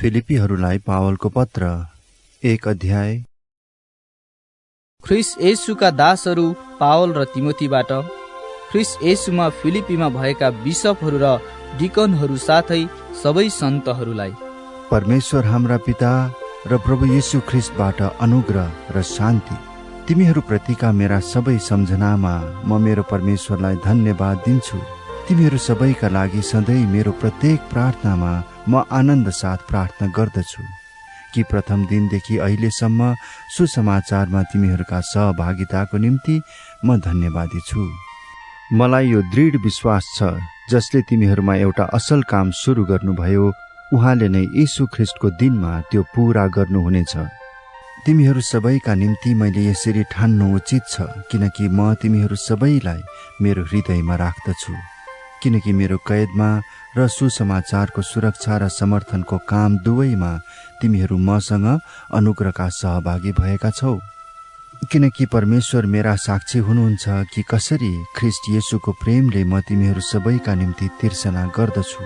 फिलिप्पीहरूलाई पावलको पत्र 1 अध्याय। ख्रिस्ट येशूका दासहरू पावल र तिमोथीबाट ख्रिस्ट येशूमा फिलिप्पीमा भएका बिशपहरू र डिकनहरू साथै सबै सन्तहरूलाई परमेश्वर हाम्रा पिता र प्रभु येशू ख्रिस्टबाट अनुग्रह र शान्ति तिमीहरू प्रतिका मेरा सबै सम्झनामा म मेरो परमेश्वरलाई धन्यवाद दिन्छु। तिमीहरू सबैका लागि सधैँ मेरो प्रत्येक प्रार्थनामा म आनन्द साथ प्रार्थना गर्दछु कि प्रथम दिनदेखि अहिलेसम्म सुसमाचारमा तिमीहरूका सहभागिताको निम्ति म धन्यवादी छु। मलाई यो दृढ विश्वास छ, जसले तिमीहरूमा एउटा असल काम सुरु गर्नुभयो उहाँले नै यीशु ख्रिस्टको दिनमा त्यो पूरा गर्नुहुनेछ। तिमीहरू सबैका निम्ति मैले यसरी ठान्नु उचित छ, किनकि म तिमीहरू सबैलाई मेरो हृदयमा राख्दछु। किनकि मेरो कैदमा र सुसमाचारको सुरक्षा र समर्थनको काम दुवैमा तिमीहरू मसँग अनुग्रहका सहभागी भएका छौ। किनकि परमेश्वर मेरा साक्षी हुनुहुन्छ कि कसरी ख्रिस्ट येशूको प्रेमले म तिमीहरू सबैका निम्ति तिर्सना गर्दछु।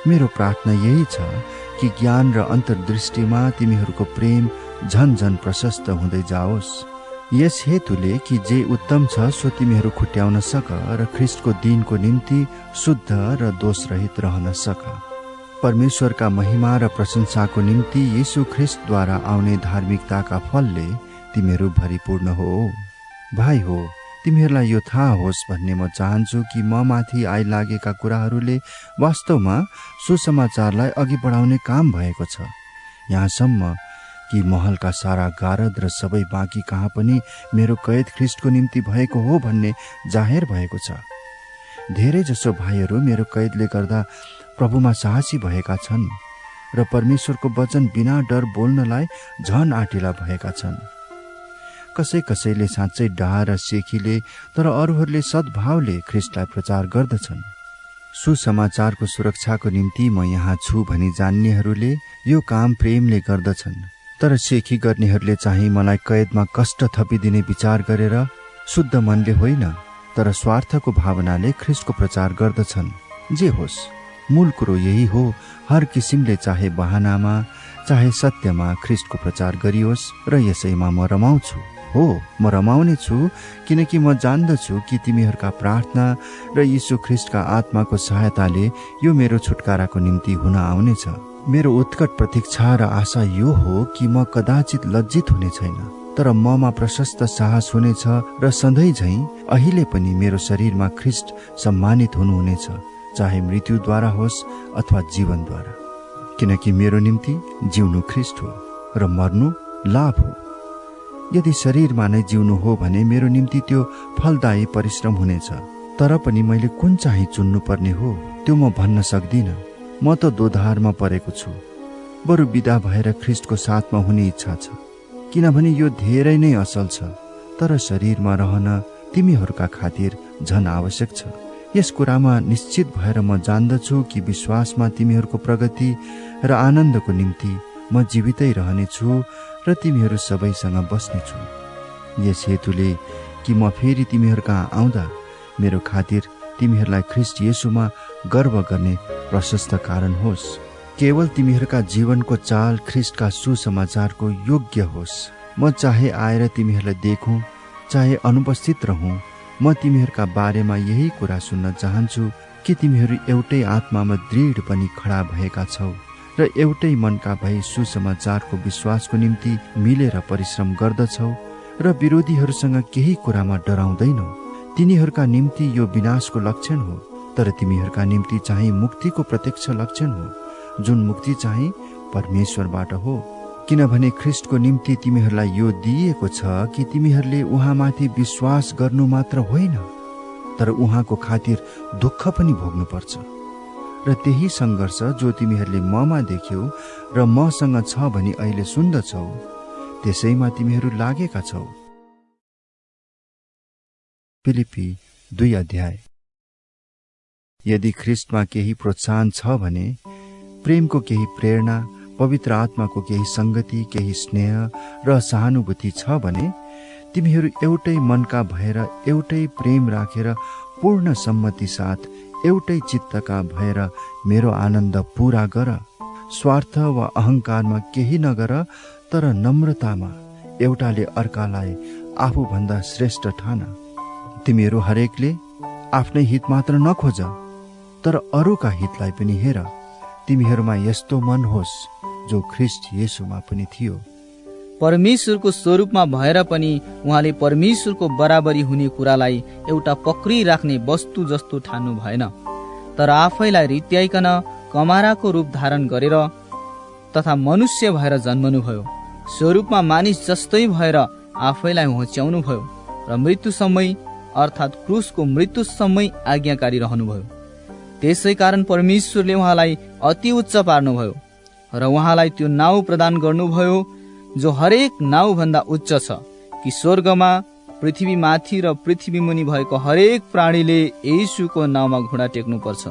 मेरो प्रार्थना यही छ कि ज्ञान र अन्तर्दृष्टिमा तिमीहरूको प्रेम झन झन प्रशस्त हुँदै जाओस्। यस हेतुले कि जे उत्तम छ सो तिमीहरू खुट्याउन सक र ख्रिस्टको दिनको निम्ति शुद्ध र दोषरहित रहन सक। परमेश्वरका महिमा र प्रशंसाको निम्ति यीशु ख्रिस्टद्वारा आउने धार्मिकताका फलले तिमीहरू भरिपूर्ण हो। भाइ हो, तिमीहरूलाई यो थाहा होस् भन्ने म चाहन्छु कि म माथि आइलागेका कुराहरूले वास्तवमा सुसमाचारलाई अघि बढाउने काम भएको छ। यहाँसम्म कि महलका सारा गारद र सबै बाँकी कहाँ पनि मेरो कैद ख्रिस्टको निम्ति भएको हो भन्ने जाहेर भएको छ। धेरै जसो भाइहरू मेरो कैदले गर्दा प्रभुमा साहसी भएका छन् र परमेश्वरको वचन बिना डर बोल्नलाई झन आँटिला भएका छन्। कसैले साँच्चै डाह र सेखीले तर अरूहरूले सद्भावले ख्रिस्टलाई प्रचार गर्दछन्। सुसमाचारको सुरक्षाको निम्ति म यहाँ छु भनी जान्नेहरूले यो काम प्रेमले गर्दछन्, तर सेखी गर्नेहरूले चाहिँ मलाई कैदमा कष्ट थपिदिने विचार गरेर शुद्ध मनले होइन तर स्वार्थको भावनाले ख्रिस्टको प्रचार गर्दछन्। जे होस्, मूल कुरो यही हो, हर किसिमले चाहे बहानामा चाहे सत्यमा ख्रिस्टको प्रचार गरियोस् र यसैमा म रमाउँछु। हो, म रमाउने छु किनकि म जान्दछु कि तिमीहरूका प्रार्थना र यीशु ख्रिस्टका आत्माको सहायताले यो मेरो छुटकाराको निम्ति हुन आउनेछ। मेरो उत्कट प्रतीक्षा र आशा यो हो कि म कदाचित लज्जित हुने छैन, तर ममा प्रशस्त साहस हुनेछ र सधैँ झैँ अहिले पनि मेरो शरीरमा ख्रिस्ट सम्मानित हुनुहुनेछ, चाहे मृत्युद्वारा होस् अथवा जीवनद्वारा। किनकि मेरो निम्ति जिउनु ख्रिस्ट हो र मर्नु लाभ हो। यदि शरीरमा नै जिउनु हो भने मेरो निम्ति त्यो फलदायी परिश्रम हुनेछ। तर पनि मैले कुन चाहिँ चुन्नु पर्ने हो त्यो म भन्न सक्दिनँ। म त दोधारमा परेको छु, बरु बिदा भएर ख्रिस्टको साथमा हुने इच्छा छ, किनभने यो धेरै नै असल छ। तर शरीरमा रहन तिमीहरूका खातिर झन आवश्यक छ। यस कुरामा निश्चित भएर म जान्दछु कि विश्वासमा तिमीहरूको प्रगति र आनन्दको निम्ति म जीवितै रहनेछु र तिमीहरू सबैसँग बस्नेछु। यस हेतुले कि म फेरि तिमीहरू कहाँ आउँदा मेरो खातिर तिमीहरूलाई ख्रिस्ट येशूमा गर्व गर्ने प्रशस्त कारण होस्। केवल तिमीहरूका जीवनको चाल ख्रिस्टका सुसमाचारको योग्य होस्। म चाहे आएर तिमीहरूलाई देखौँ चाहे अनुपस्थित रहूँ, म तिमीहरूका बारेमा यही कुरा सुन्न चाहन्छु कि तिमीहरू एउटै आत्मामा दृढ पनि खडा भएका छौ र एउटै मनका भई सुसमाचारको विश्वासको निम्ति मिलेर परिश्रम गर्दछौ र विरोधीहरूसँग केही कुरामा डराउँदैनौ। तिनीहरूका निम्ति यो विनाशको लक्षण हो, तर तिमीहरूका निम्ति चाहिँ मुक्तिको प्रत्यक्ष लक्षण हो, जुन मुक्ति चाहिँ परमेश्वरबाट हो। किनभने ख्रिस्टको निम्ति तिमीहरूलाई यो दिइएको छ कि तिमीहरूले उहाँमाथि विश्वास गर्नु मात्र होइन तर उहाँको खातिर दुःख पनि भोग्नुपर्छ। र त्यही सङ्घर्ष जो तिमीहरूले ममा देख्यौ र मसँग छ भनी अहिले सुन्दछौ, त्यसैमा तिमीहरू लागेका छौ। फिलिप्पी 2 अध्याय। यदि ख्रिस्टमा केही प्रोत्साहन छ भने, प्रेमको केही प्रेरणा, पवित्र आत्माको केही संगति, केही स्नेह र सहानुभूति छ भने, तिमीहरू एउटै मनका भएर एउटै प्रेम राखेर पूर्ण सम्मति साथ एउटै चित्तका भएर मेरो आनन्द पूरा गर। स्वार्थ वा अहङ्कारमा केही नगर, तर नम्रतामा एउटाले अर्कालाई आफूभन्दा श्रेष्ठ ठान। तिमीहरू हरेकले आफ्नै हित मात्र नखोज, तर अरूका हितलाई पनि हेर। तिमीहरूमा यस्तो मन होस् जो ख्रिस्ट येशूमा पनि थियो। परमेश्वरको स्वरूपमा भएर पनि उहाँले परमेश्वरको बराबरी हुने कुरालाई एउटा पक्रिराख्ने वस्तु जस्तो ठान्नु भएन, तर आफैलाई रित्याइकन कमाराको रूप धारण गरेर तथा मनुष्य भएर जन्मनुभयो। स्वरूपमा मानिस जस्तै भएर आफैलाई होच्याउनु भयो र मृत्युसम्मै अर्थात् क्रुसको मृत्युसम्मै आज्ञाकारी रहनुभयो। त्यसै कारण परमेश्वरले उहाँलाई अति उच्च पार्नुभयो र उहाँलाई त्यो नाउँ प्रदान गर्नुभयो जो हरेक नाउँभन्दा उच्च छ, कि स्वर्गमा, पृथ्वीमाथि र पृथ्वी मुनि भएको हरेक प्राणीले येशूको नाउँमा घुँडा टेक्नुपर्छ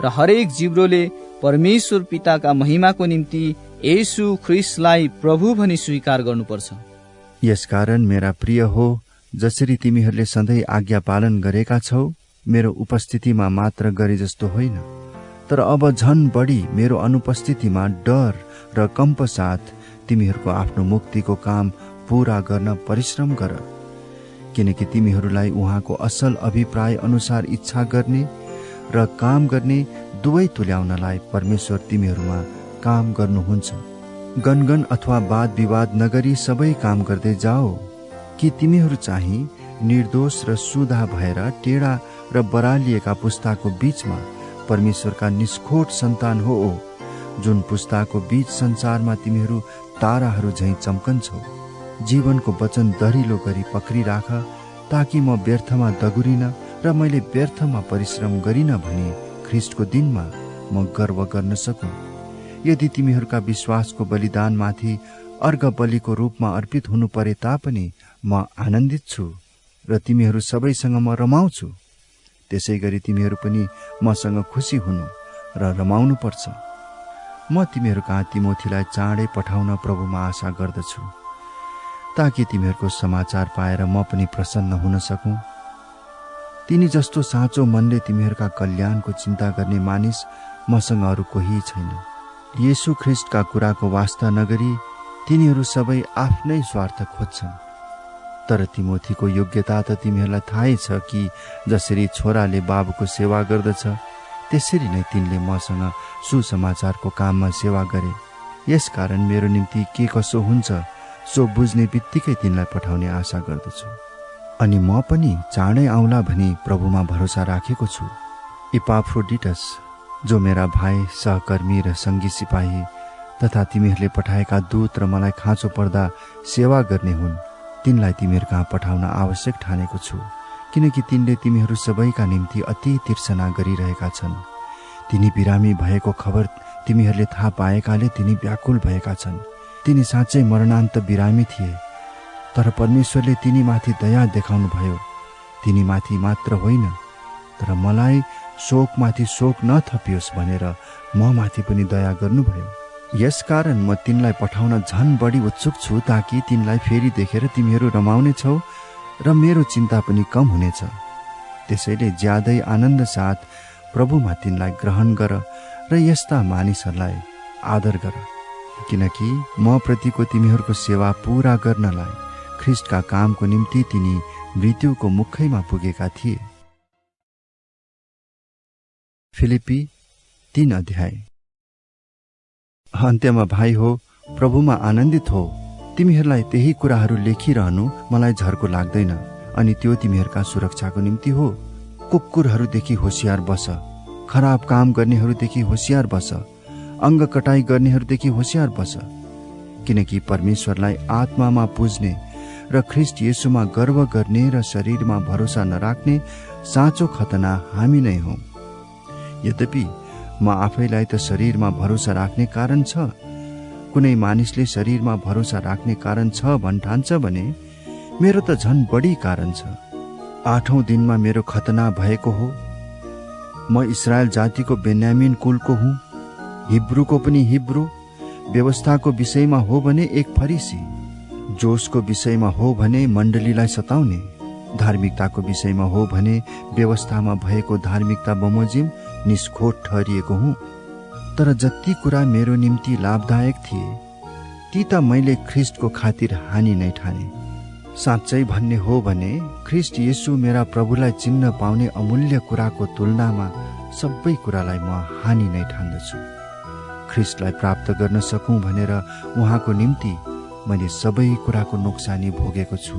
र हरेक जिब्रोले परमेश्वर पिताका महिमाको निम्ति येशू ख्रिस्टलाई प्रभु भनी स्वीकार गर्नुपर्छ। यसकारण मेरा प्रिय हो, जसरी तिमीहरूले सधैँ आज्ञा पालन गरेका छौ, मेरो उपस्थितिमा मात्र गरे जस्तो होइन, तर अब झन बढी मेरो अनुपस्थितिमा डर र कम्प साथ तिमीहरूको आफ्नो मुक्तिको काम पूरा गर्न परिश्रम गर। किनकि तिमीहरूलाई उहाँको असल अभिप्राय अनुसार इच्छा गर्ने र काम गर्ने दुवै तुल्याउनलाई परमेश्वर तिमीहरूमा काम गर्नुहुन्छ। गनगन अथवा वाद विवाद नगरी सबै काम गर्दै जाओ, कि तिमीहरू चाहिँ निर्दोष र सुधा भएर टेढा र बरालिएका पुस्ताको बीचमा परमेश्वरका निष्खोट सन्तान हो, जुन पुस्ताको बीच संसारमा तिमीहरू ताराहरू झैं चम्कन्छौ। जीवनको वचन दरिलो गरी पक्रिराख, ताकि म व्यर्थमा दगुरिन र मैले व्यर्थमा परिश्रम गरिन भने ख्रिस्टको दिनमा म गर्व गर्न सकूँ। यदि तिमीहरूका विश्वासको बलिदानमाथि अर्घ बलिको रूपमा अर्पित हुनु परे तापनि म आनन्दित छु र तिमीहरू सबैसँग म रमाउँछु। त्यसै गरी तिमीहरू पनि मसँग खुसी हुनु र रमाउनु पर्छ। म तिमीहरू कहाँ तिमोथीलाई चाँडै पठाउन प्रभुमा आशा गर्दछु, ताकि तिमीहरूको समाचार पाएर म पनि प्रसन्न हुन सकूँ। तिनी जस्तो साँचो मनले तिमीहरूका कल्याणको चिन्ता गर्ने मानिस मसँग अरू कोही छैन। येशू ख्रिस्टका कुराको वास्ता नगरी तिनीहरू सबै आफ्नै स्वार्थ खोज्छन्। तर तिमोथीको योग्यता त तिमीहरूलाई थाहै छ कि जसरी छोराले बाबुको सेवा गर्दछ, त्यसरी नै तिनले मसँग सुसमाचारको काममा सेवा गरे। यसकारण मेरो निम्ति के कसो हुन्छ सो बुझ्ने बित्तिकै तिनलाई पठाउने आशा गर्दछु। अनि म पनि चाँडै आउला भनी प्रभुमा भरोसा राखेको छु। इपाफ्रोडिटस, जो मेरा भाइ, सहकर्मी र सङ्गी सिपाही तथा तिमीहरूले पठाएका दूत र मलाई खाँचो पर्दा सेवा गर्ने हुन्, तिनलाई तिमीहरू कहाँ पठाउन आवश्यक ठानेको छु। किनकि तिनले तिमीहरू सबैका निम्ति अति तिर्सना गरिरहेका छन्। तिनी बिरामी भएको खबर तिमीहरूले थाहा पाएकाले तिनी व्याकुल भएका छन्। तिनी साँच्चै मरणान्त बिरामी थिए, तर परमेश्वरले तिनीमाथि दया देखाउनु भयो। तिनीमाथि मात्र होइन, तर मलाई शोकमाथि शोक नथपियोस् भनेर म माथि पनि दया गर्नुभयो। यसकारण म तिनलाई पठाउन झन बढी उत्सुक छु, ताकि तिनलाई फेरि देखेर तिमीहरू रमाउने छौ र मेरो चिन्ता पनि कम हुनेछ। त्यसैले ज्यादै आनन्द साथ प्रभुमा तिनलाई ग्रहण गर र यस्ता मानिसहरूलाई आदर गर। किनकि म प्रतिको तिमीहरूको सेवा पूरा गर्नलाई ख्रिस्टका कामको निम्ति तिनी मृत्युको मुखैमा पुगेका थिए। फिलिप्पी 3 अध्याय। अन्त्यमा भाइ हो, प्रभुमा आनन्दित हो। तिमीहरूलाई त्यही कुराहरू लेखिरहनु मलाई झर्को लाग्दैन, अनि त्यो तिमीहरूका सुरक्षाको निम्ति हो। कुकुरहरूदेखि होशियार बस, खराब काम गर्नेहरूदेखि होशियार बस, अङ्ग कटाई गर्नेहरूदेखि होशियार बस। किनकि परमेश्वरलाई आत्मामा पुज्ने र ख्रिस्ट येशूमा गर्व गर्ने र शरीरमा भरोसा नराख्ने साँचो खतना हामी नै हौँ। यद्यपि म आफैलाई त शरीरमा भरोसा राख्ने कारण छ, कुनै मानिसले शरीरमा भरोसा राख्ने कारण छ भन्ठान्छ भने मेरो त झन बढी कारण छ। 8औं दिनमा मेरो खतना भएको हो। म इस्रायल जातिको बेन्यामिन कुलको हुँ, हिब्रूको पनि हिब्रू, व्यवस्थाको विषयमा हो भने एक फरिसी, जोशको विषयमा हो भने मण्डलीलाई सताउने, धार्मिकताको विषयमा हो भने व्यवस्थामा भएको धार्मिकता बमोजिम निष्खोट ठहरिएको हुँ। तर जति कुरा मेरो निम्ति लाभदायक थिए ती त मैले ख्रिस्टको खातिर हानि नै ठाने। साँच्चै भन्ने हो भने ख्रिस्ट येशू मेरा प्रभुलाई चिन्न पाउने अमूल्य कुराको तुलनामा सबै कुरालाई म हानि नै ठान्दछु। ख्रिस्टलाई प्राप्त गर्न सकूँ भनेर उहाँको निम्ति मैले सबै कुराको नोक्सानी भोगेको छु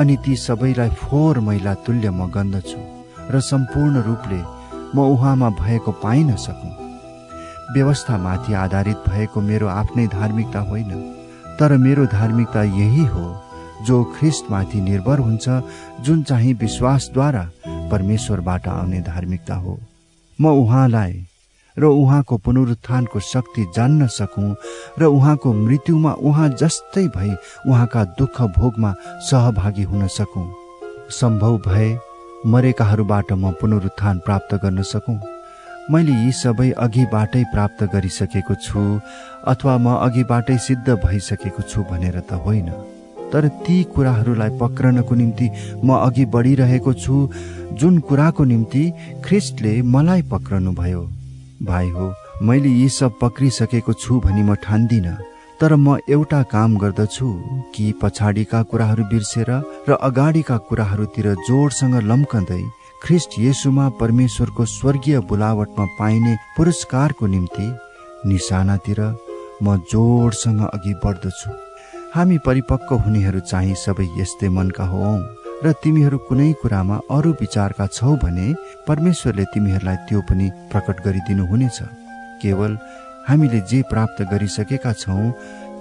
अनि ती सबैलाई फोहोर मैला तुल्य म गन्दछु र सम्पूर्ण रूपले म उहाँमा भएको पाइन सकूँ। व्यवस्थामाथि आधारित भएको मेरो आफ्नै धार्मिकता होइन, तर मेरो धार्मिकता यही हो जो ख्रिस्टमाथि निर्भर हुन्छ, जुन चाहिँ विश्वासद्वारा परमेश्वरबाट आउने धार्मिकता हो। म उहाँलाई र उहाँको पुनरुत्थानको शक्ति जान्न सकूँ र उहाँको मृत्युमा उहाँ जस्तै भई उहाँका दुःख भोगमा सहभागी हुन सकूँ। सम्भव भए मरेकाहरूबाट म पुनरुत्थान प्राप्त गर्न सकूँ। मैले यी सबै अघिबाटै प्राप्त गरिसकेको छु अथवा म अघिबाटै सिद्ध भइसकेको छु भनेर त होइन, तर ती कुराहरूलाई पक्रनको निम्ति म अघि बढिरहेको छु जुन कुराको निम्ति ख्रिस्टले मलाई पक्रनु भयो। भाइ हो, मैले यी सब पक्रिसकेको छु भनी म ठान्दिन, तर म एउटा काम गर्दछु कि पछाडिका कुराहरू बिर्सेर र अगाडिका कुराहरूतिर जोडसँग लम्कँदै ख्रिस्ट येशूमा परमेश्वरको स्वर्गीय बुलावटमा पाइने पुरस्कारको निम्ति निशानातिर म जोडसँग अघि बढ्दछु। हामी परिपक्व हुनेहरू चाहिँ सबै यस्तै मनका हौं र तिमीहरू कुनै कुरामा अरू विचारका छौ भने परमेश्वरले तिमीहरूलाई त्यो पनि प्रकट गरिदिनु हुनेछ। केवल हामीले जे प्राप्त गरिसकेका छौं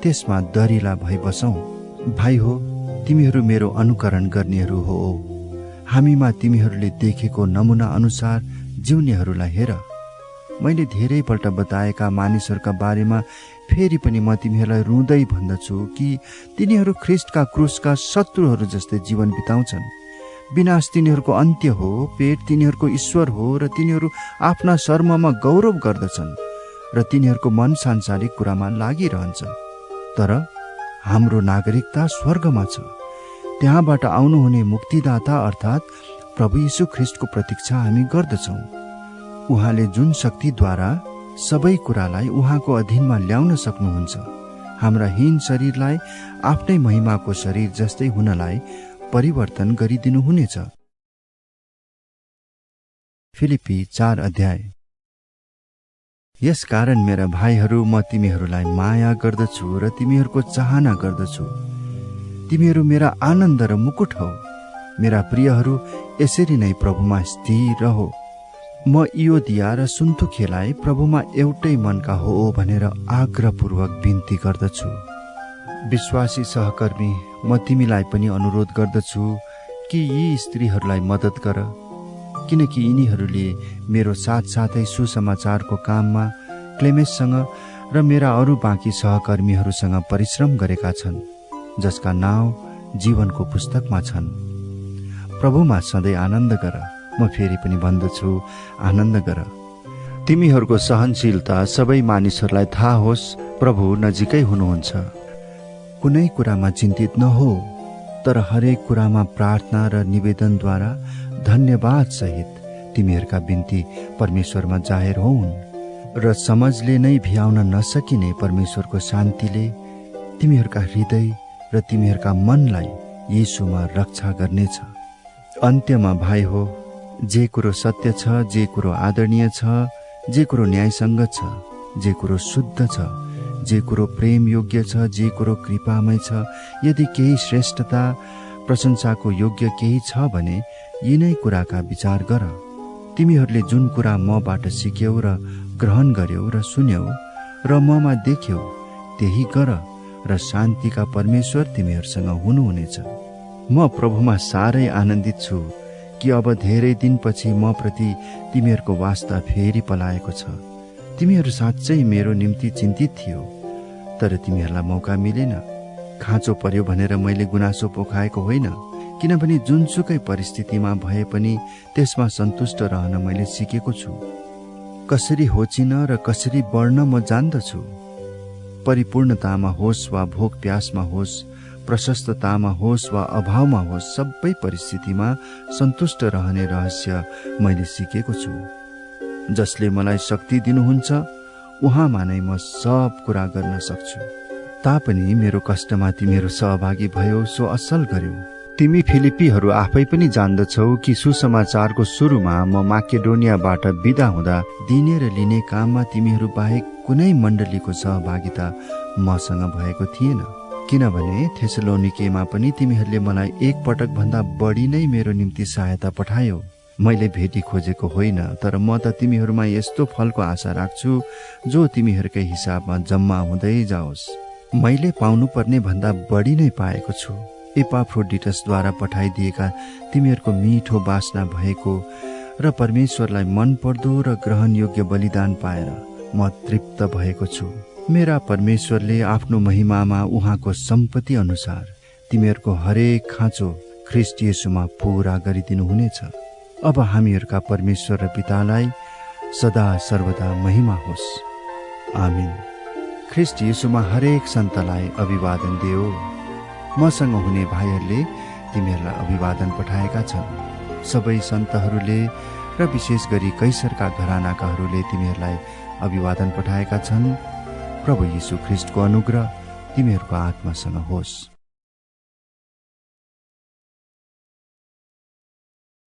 त्यसमा दरिला भई बसौं। भाइ हो, तिमीहरू मेरो अनुकरण गर्नेहरू हो। हामीमा तिमीहरूले देखेको नमुना अनुसार जिउनेहरूलाई हेर। मैले धेरैपल्ट बताएका मानिसहरूका बारेमा फेरि पनि म तिमीहरूलाई रुँदै भन्दछु कि तिनीहरू ख्रिस्टका क्रुसका शत्रुहरू जस्तै जीवन बिताउँछन्। विनाश तिनीहरूको अन्त्य हो, पेट तिनीहरूको ईश्वर हो र तिनीहरू आफ्ना शर्ममा गौरव गर्दछन् र तिनीहरूको मन सांसारिक कुरामा लागिरहन्छ। तर हाम्रो नागरिकता स्वर्गमा छ, त्यहाँबाट आउनुहुने मुक्तिदाता अर्थात् प्रभु यीशु ख्रिस्टको प्रतीक्षा हामी गर्दछौँ। उहाँले जुन शक्तिद्वारा सबै कुरालाई उहाँको अधीनमा ल्याउन सक्नुहुन्छ, हाम्रा हीन शरीरलाई आफ्नै महिमाको शरीर जस्तै हुनलाई परिवर्तन गरिदिनुहुनेछ। फिलिप्पी 4 अध्याय। यस कारण मेरा भाइहरू, म तिमीहरूलाई माया गर्दछु र तिमीहरूको चाहना गर्दछु। तिमीहरू मेरा आनन्द र मुकुट हौ। मेरा प्रियहरू, यसरी नै प्रभुमा स्थिर रहो। म इयोदिया र सुन्तुखेलाई प्रभुमा एउटै मनका हो भनेर आग्रहपूर्वक बिन्ती गर्दछु। विश्वासी सहकर्मी, म तिमीलाई पनि अनुरोध गर्दछु कि यी स्त्रीहरूलाई मद्दत गर, किनकि यिनीहरूले मेरो साथसाथै सुसमाचारको काममा क्लेमेससँग र मेरा अरू बाँकी सहकर्मीहरूसँग परिश्रम गरेका छन्, जसका नाउँ जीवनको पुस्तकमा छन्। प्रभुमा सधैँ आनन्द गर। म फेरि पनि भन्दछु, आनन्द गर। तिमीहरूको सहनशीलता सबै मानिसहरूलाई थाहा होस्, प्रभु नजिकै हुनुहुन्छ। कुनै कुरामा चिन्तित नहो, तर हरेक कुरामा प्रार्थना र निवेदनद्वारा धन्यवाद सहित तिमीहरूका बिन्ती परमेश्वरमा जाहेर होउन् र समझले नै भ्याउन नसकिने परमेश्वरको शान्तिले तिमीहरूका हृदय र तिमीहरूका मनलाई येशूमा रक्षा गर्नेछ। अन्त्यमा भाइ हो, जे कुरो सत्य छ, जे कुरो आदरणीय छ, जे कुरो न्यायसङ्गत छ, जे कुरो शुद्ध छ, जे कुरो प्रेम योग्य छ, जे कुरो कृपामय छ, यदि केही श्रेष्ठता प्रशंसाको योग्य केही छ भने यिनै कुराका विचार गर। तिमीहरूले जुन कुरा मबाट सिक्यौ र ग्रहण गर्यौ र सुन्यौ र ममा देख्यौ त्यही गर र शान्तिका परमेश्वर तिमीहरूसँग हुनुहुनेछ। म प्रभुमा साह्रै आनन्दित छु कि अब धेरै दिनपछि म प्रति तिमीहरूको वास्ता फेरि पलाएको छ। तिमीहरू साँच्चै मेरो निम्ति चिन्तित थियो, तर तिमीहरूलाई मौका मिलेन। खाँचो पर्यो भनेर मैले गुनासो पोखाएको होइन, किनभने जुनसुकै परिस्थितिमा भए पनि त्यसमा सन्तुष्ट रहन मैले सिकेको छु। कसरी होचिन र कसरी बढ्न म जान्दछु। परिपूर्णतामा होस् वा भोक प्यासमा होस्, प्रशस्ततामा होस् वा अभावमा होस्, सबै परिस्थितिमा सन्तुष्ट रहने रहस्य मैले सिकेको छु। जसले मलाई शक्ति दिनुहुन्छ उहाँमा नै म सब कुरा गर्न सक्छु। तापनि मेरो कष्टमा तिमीहरू सहभागी भयो, सो असल गर्यौ। तिमी फिलिप्पीहरू आफै पनि जान्दछौ कि सुसमाचारको सुरुमा म माकेडोनियाबाट बिदा हुँदा दिने र लिने काममा तिमीहरू बाहेक कुनै मण्डलीको सहभागिता मसँग भएको थिएन। किनभने थेसलोनिकेमा पनि तिमीहरूले मलाई एक पटक भन्दा बढी नै मेरो निम्ति सहायता पठायो। मैले भेटी खोजेको होइन, तर म त तिमीहरूमा यस्तो फलको आशा राख्छु जो तिमीहरूकै हिसाबमा जम्मा हुँदै जाओस्। मैले पाउनुपर्ने भन्दा बढी नै पाएको छु। एपाफ्रोडिटसद्वारा पठाइदिएका तिमीहरूको मिठो बासना भएको र परमेश्वरलाई मनपर्दो र ग्रहणयोग्य बलिदान पाएर म तृप्त भएको छु। मेरा परमेश्वरले आफ्नो महिमामा उहाँको सम्पत्ति अनुसार तिमीहरूको हरेक खाँचो ख्रीष्ट येशूमा पूरा गरिदिनुहुनेछ। अब हामीहरूका परमेश्वर र पितालाई सदा सर्वदा महिमा होस्। आमीन। ख्रीष्ट येशूमा हरेक सन्तलाई अभिवादन देऊ। मसँग हुने भाइहरूले तिमीहरूलाई अभिवादन पठाएका छन्। सबै सन्तहरूले र विशेष गरी कैसरका घरानाकाहरूले तिमीहरूलाई अभिवादन पठाएका छन्। प्रभु यीशु ख्रीष्टको अनुग्रह तिमीहरूको आत्मासँग होस्।